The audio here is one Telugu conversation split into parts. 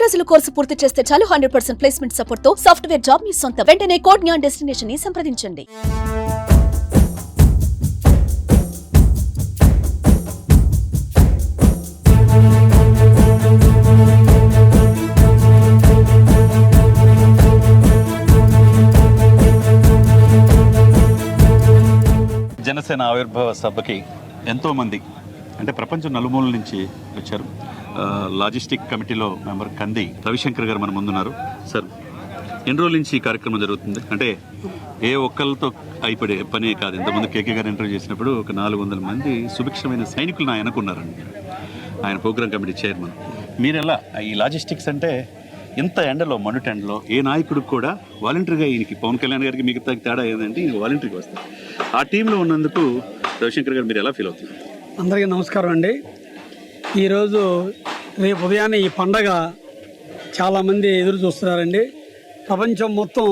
రోజుల కోర్సు పూర్తి చేస్తే చాలు 100% ప్లేస్మెంట్ సపోర్ట్ తో సాఫ్ట్వేర్ జాబ్ మీ సొంతం. వెంటనే కోడ్ జ్ఞాన్ డెస్టినేషన్ ని సంప్రదించండి. జనసేన ఆవిర్భావ సభకి ఎంతోమంది అంటే ప్రపంచం నలుమూలల నుంచి వచ్చారు. లాజిస్టిక్ కమిటీలో మెంబర్ కంది రవిశంకర్ గారు మన ముందున్నారు. సార్, ఎన్ని రోజుల నుంచి ఈ కార్యక్రమం జరుగుతుంది? అంటే ఏ ఒక్కరితో అయిపడే పనే కాదు. ఇంతకుముందు కేకే గారు ఇంటర్వ్యూ చేసినప్పుడు ఒక 400 మంది సుభిక్షమైన సైనికులను ఆయన అనుకున్నారండి. ఆయన ప్రోగ్రామ్ కమిటీ చైర్మన్. మీరెలా ఈ లాజిస్టిక్స్ అంటే ఇంత ఎండలో మండుట ఎండలో ఏ నాయకుడికి కూడా వాలంటరీగా ఈయనకి పవన్ కళ్యాణ్ గారికి మిగతా తేడా ఏంటంటే ఈయన వాలంటరీగా వస్తారు. ఆ టీంలో ఉన్నందుకు రవిశంకర్ గారు మీరు ఎలా ఫీల్ అవుతున్నారు? అందరికీ నమస్కారం అండి. ఈరోజు రేపు ఉదయాన్నే ఈ పండగ చాలామంది ఎదురు చూస్తున్నారండి. ప్రపంచం మొత్తం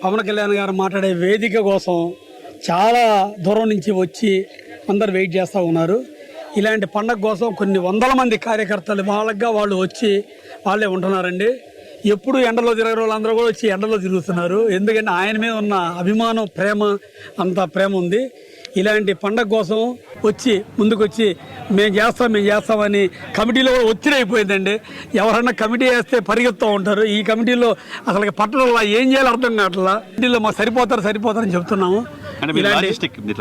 పవన్ కళ్యాణ్ గారు మాట్లాడే వేదిక కోసం చాలా దూరం నుంచి వచ్చి అందరు వెయిట్ చేస్తూ ఉన్నారు. ఇలాంటి పండగ కోసం కొన్ని వందల మంది కార్యకర్తలు వాళ్ళగా వాళ్ళు వచ్చి వాళ్ళే ఉంటున్నారండి. ఎప్పుడు ఎండలో తిరగరు వాళ్ళందరూ కూడా వచ్చి ఎండలో తిరుగుతున్నారు. ఎందుకంటే ఆయన మీద ఉన్న అభిమానం, ప్రేమ, అంత ప్రేమ ఉంది. ఇలాంటి పండగ కోసం వచ్చి ముందుకు వచ్చి మేము చేస్తామని కమిటీలో కూడా ఒత్తిడి అయిపోయిందండి. ఎవరన్నా కమిటీ వేస్తే పరిగెత్తూ ఉంటారు. ఈ కమిటీలో అసలు పట్టణంలో ఏం చేయాలో అర్థం కావట్లా. కమిటీలో మాకు సరిపోతారని చెప్తున్నాము.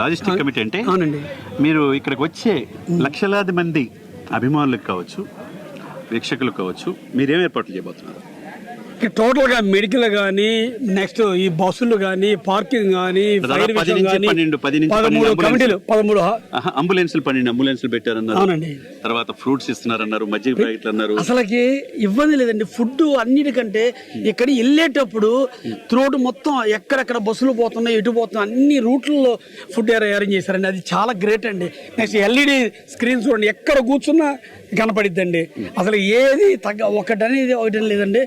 లాజిస్టిక్ కమిటీ అంటే అవునండి, మీరు ఇక్కడికి వచ్చే లక్షలాది మంది అభిమానులకు కావచ్చు, వీక్షకులకు కావచ్చు, మీరేం ఏర్పాట్లు చేయబోతున్నారు? టోటల్గా మెడికల్ కానీ, నెక్స్ట్ ఈ బస్సులు కానీ, పార్కింగ్ కానీ, ఫైర్ విషయం కానీ 13 కమిటీలు, 13 అంబులెన్సులు, 12 అంబులెన్సులు పెట్టారన్నారు. అవునండి. తర్వాత ఫ్రూట్స్ ఇస్తున్నారన్నారు, మజ్జిగ ప్యాకెట్లు అన్నారు. అసలుకి ఇబ్బంది లేదండి. ఫుడ్ అన్నిటికంటే ఇక్కడ వెళ్ళేటప్పుడు త్రోట్ మొత్తం ఎక్కడెక్కడ బస్సులు పోతున్నాయి, ఎటు పోతున్నాయి, అన్ని రూట్లలో ఫుడ్ అరేంజ్ చేశారండి. అది చాలా గ్రేట్ అండి. నెక్స్ట్ ఎల్ఈడి స్క్రీన్ చూడండి, ఎక్కడ కూర్చున్నా కనపడిద్దండి. అసలు ఏది ఒకటి లేదండి.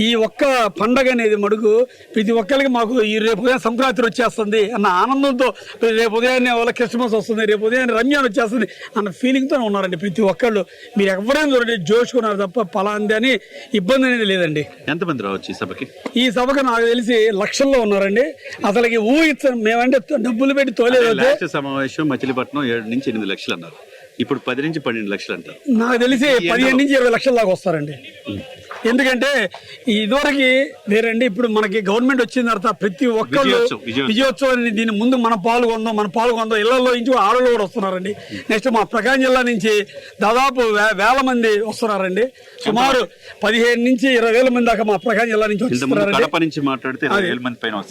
ఈ ఒక్క పండగ అనేది మడుగు ప్రతి ఒక్కరికి మాకు ఈ రేపు ఉదయం సంక్రాంతి వచ్చేస్తుంది అన్న ఆనందంతో, రేపు ఉదయాన్నే వాళ్ళ క్రిస్మస్ వస్తుంది, రేపు ఉదయాన్నే రంజాన్ వచ్చేస్తుంది అన్న ఫీలింగ్తో ఉన్నారండి ప్రతి ఒక్కళ్ళు. మీరు ఎవరైనా చూడండి జోషుకున్నారు తప్ప పలాంది అని ఇబ్బంది అనేది లేదండి. ఎంతమంది రావచ్చు ఈ సభకి? ఈ సభకు నాకు తెలిసి లక్షల్లో ఉన్నారండి. అసలుకి ఊహించాం మేమంటే డబ్బులు పెట్టి తోలేదు. సమావేశం మచిలీపట్నం 7 నుంచి 8 లక్షలు అన్నారు. ఇప్పుడు 10 నుంచి 12 లక్షలు అంటారు. నాకు తెలిసి 15 నుంచి 20 లక్షల దాకా వస్తారండి. ఎందుకంటే ఇదివరకు వేరండి. ఇప్పుడు మనకి గవర్నమెంట్ వచ్చిన తర్వాత ప్రతి ఒక్కళ్ళు విజయోత్సవాన్ని దీని ముందు మనం పాల్గొందాం ఇళ్లలో నుంచి ఆడలు కూడా వస్తున్నారండి. నెక్స్ట్ మా ప్రకాశం జిల్లా నుంచి దాదాపు వేల మంది వస్తున్నారండి. సుమారు 15 నుంచి 20,000 మంది దాకా మా ప్రకాశం జిల్లా నుంచి వస్తున్నారండి.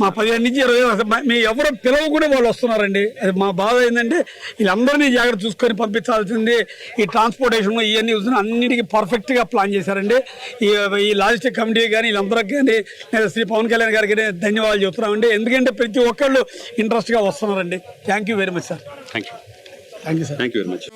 మా 15 నుంచి 20,000 మీ ఎవరు పిలవ కూడా వాళ్ళు వస్తున్నారండి. అది మా బాధ ఏంటంటే వీళ్ళందరినీ జాగ్రత్త చూసుకొని పంపించాల్సింది. ఈ ట్రాన్స్పోర్టేషన్ ఇవన్నీ అన్నిటికీ పర్ఫెక్ట్ గా ప్లాన్ చేశారండి. ఈ లాజిస్టిక్ కమిటీ కానీ వీళ్ళందరికీ కానీ శ్రీ పవన్ కళ్యాణ్ గారికి ధన్యవాదాలు చెప్తున్నామండి. ఎందుకంటే ప్రతి ఒక్కళ్ళు ఇంట్రెస్ట్గా వస్తున్నారండి. Thank you very much sir. Thank you sir. Thank you very much.